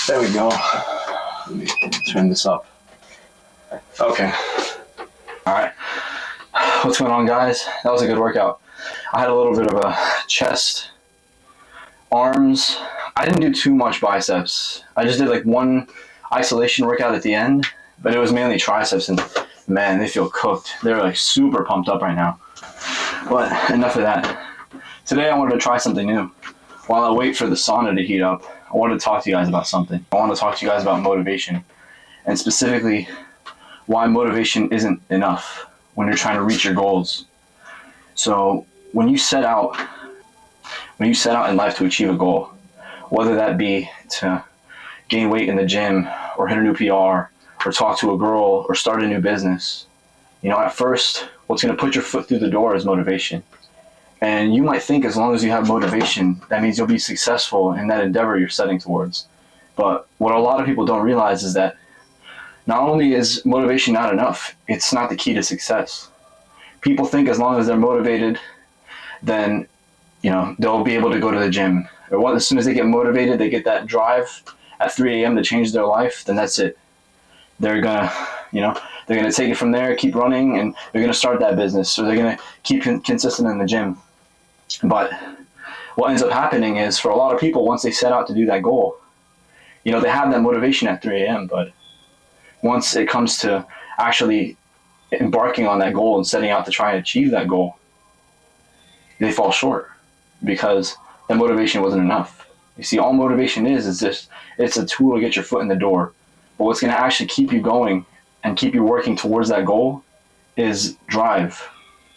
There we go. Let me turn this up. Okay. All right. What's going on, guys? That was a good workout. I had a little bit of a chest, arms. I didn't do too much biceps. I just did like one isolation workout at the end, but it was mainly triceps, and man, they feel cooked. They're like super pumped up right now. But enough of that. Today I wanted to try something new. While I wait for the sauna to heat up, I wanted to talk to you guys about something. I want to talk to you guys about motivation, and specifically why motivation isn't enough when you're trying to reach your goals. So when you set out in life to achieve a goal, whether that be to gain weight in the gym or hit a new PR or talk to a girl or start a new business, at first, what's going to put your foot through the door is motivation. And you might think as long as you have motivation, that means you'll be successful in that endeavor you're setting towards. But what a lot of people don't realize is that not only is motivation not enough, it's not the key to success. People think as long as they're motivated, then they'll be able to go to the gym. Or as soon as they get motivated, they get that drive at 3 a.m. to change their life, then that's it. They're gonna take it from there, keep running, and they're gonna start that business. So they're gonna keep consistent in the gym. But what ends up happening is, for a lot of people, once they set out to do that goal, they have that motivation at 3 a.m. But once it comes to actually embarking on that goal and setting out to try and achieve that goal, they fall short because that motivation wasn't enough. You see, all motivation is just, it's a tool to get your foot in the door. But what's going to actually keep you going and keep you working towards that goal is drive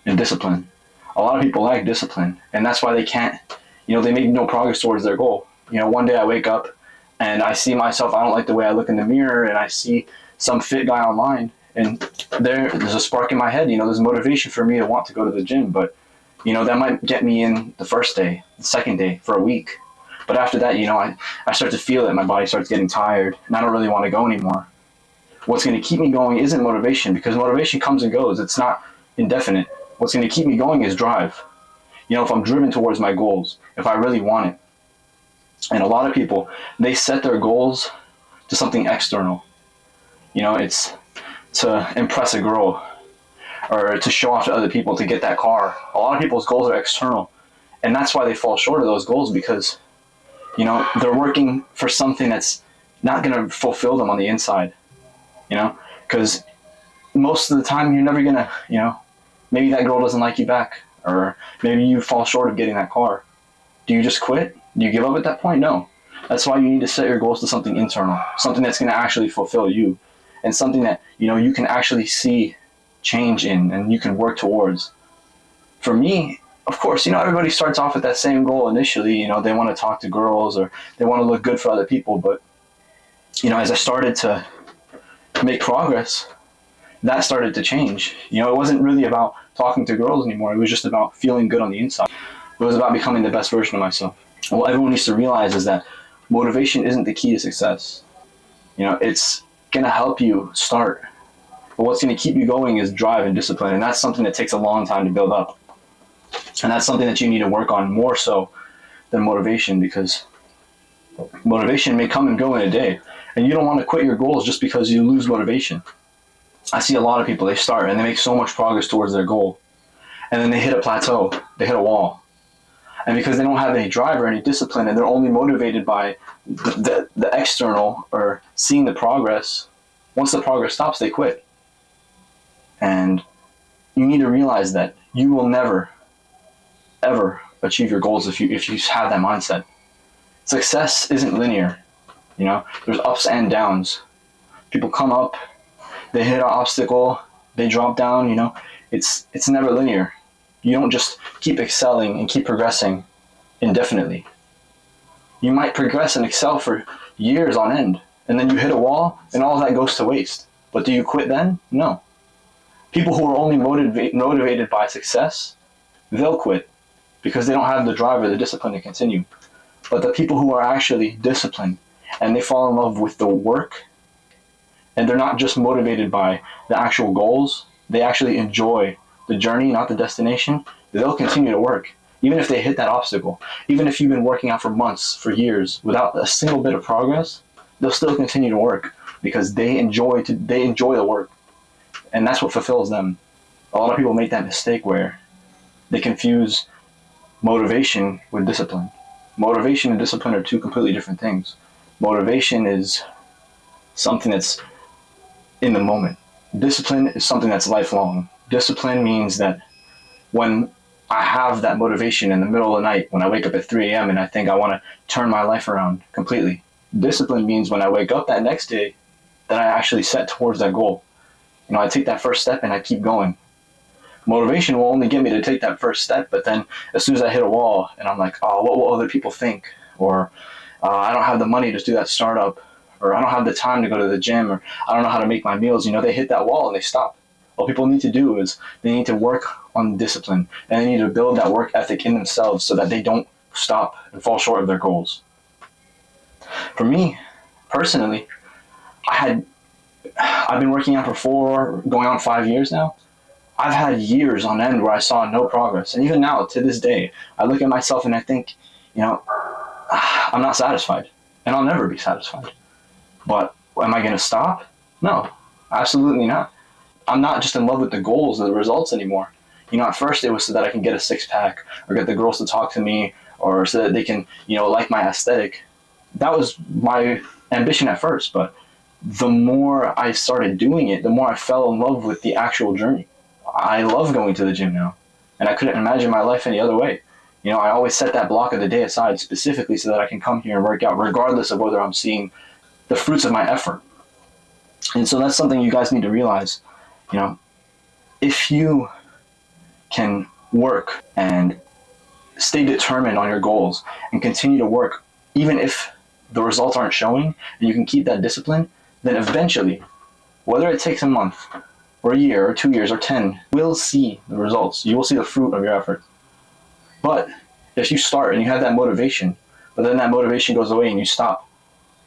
and discipline. A lot of people lack discipline, and that's why they can't, they make no progress towards their goal. One day I wake up and I see myself, I don't like the way I look in the mirror, and I see some fit guy online, and there's a spark in my head, there's motivation for me to want to go to the gym, but that might get me in the first day, the second day, for a week. But after that, I start to feel it, my body starts getting tired, and I don't really want to go anymore. What's going to keep me going isn't motivation, because motivation comes and goes. It's not indefinite. What's going to keep me going is drive. If I'm driven towards my goals, if I really want it. And a lot of people, they set their goals to something external. It's to impress a girl or to show off to other people, to get that car. A lot of people's goals are external. And that's why they fall short of those goals, because, they're working for something that's not going to fulfill them on the inside. Because most of the time you're never going to, maybe that girl doesn't like you back, or maybe you fall short of getting that car. Do you just quit? Do you give up at that point? No. That's why you need to set your goals to something internal, something that's going to actually fulfill you, and something that, you can actually see change in and you can work towards. For me, of course, everybody starts off with that same goal initially. They want to talk to girls or they want to look good for other people. But, as I started to make progress, that started to change. It wasn't really about talking to girls anymore. It was just about feeling good on the inside. It was about becoming the best version of myself. And what everyone needs to realize is that motivation isn't the key to success. It's going to help you start. But what's going to keep you going is drive and discipline. And that's something that takes a long time to build up. And that's something that you need to work on more so than motivation, because motivation may come and go in a day. And you don't want to quit your goals just because you lose motivation. I see a lot of people, they start and they make so much progress towards their goal, and then they hit a plateau, they hit a wall. And because they don't have any drive or any discipline, and they're only motivated by the external or seeing the progress, once the progress stops, they quit. And you need to realize that you will never, ever achieve your goals if you have that mindset. Success isn't linear. There's ups and downs. People come up, they hit an obstacle, they drop down. It's never linear. You don't just keep excelling and keep progressing indefinitely. You might progress and excel for years on end, and then you hit a wall and all of that goes to waste. But do you quit then? No. People who are only motivated by success, they'll quit because they don't have the drive or the discipline to continue. But the people who are actually disciplined and they fall in love with the work, and they're not just motivated by the actual goals, they actually enjoy the journey, not the destination, they'll continue to work. Even if they hit that obstacle, even if you've been working out for months, for years, without a single bit of progress, they'll still continue to work because they enjoy the work, and that's what fulfills them. A lot of people make that mistake where they confuse motivation with discipline. Motivation and discipline are two completely different things. Motivation is something that's in the moment. Discipline is something that's lifelong. Discipline means that when I have that motivation in the middle of the night, when I wake up at 3 a.m. and I think I want to turn my life around completely. Discipline means when I wake up that next day that I actually set towards that goal. I take that first step and I keep going. Motivation will only get me to take that first step, but then as soon as I hit a wall and I'm like, oh, what will other people think? Or I don't have the money to do that startup, or I don't have the time to go to the gym, or I don't know how to make my meals. They hit that wall and they stop. What people need to do is they need to work on discipline, and they need to build that work ethic in themselves so that they don't stop and fall short of their goals. For me, personally, I've been working out for going on 5 years now. I've had years on end where I saw no progress. And even now, to this day, I look at myself and I think, I'm not satisfied. And I'll never be satisfied. But am I going to stop? No, absolutely not. I'm not just in love with the goals or the results anymore. At first it was so that I can get a six-pack or get the girls to talk to me, or so that they can, like my aesthetic. That was my ambition at first, but the more I started doing it, the more I fell in love with the actual journey. I love going to the gym now, and I couldn't imagine my life any other way. I always set that block of the day aside specifically so that I can come here and work out regardless of whether I'm seeing the fruits of my effort. And so that's something you guys need to realize. If you can work and stay determined on your goals and continue to work, even if the results aren't showing, and you can keep that discipline, then eventually, whether it takes a month or a year or 2 years or 10, you will see the results. You will see the fruit of your effort. But if you start and you have that motivation, but then that motivation goes away and you stop,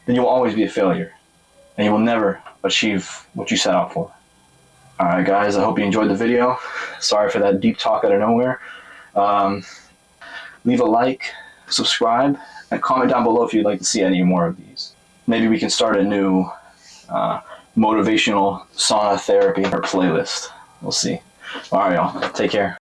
then you will always be a failure, and you will never achieve what you set out for. Alright guys, I hope you enjoyed the video. Sorry for that deep talk out of nowhere. Leave a like, subscribe, and comment down below if you'd like to see any more of these. Maybe we can start a new motivational sauna therapy or playlist. We'll see. Alright y'all, take care.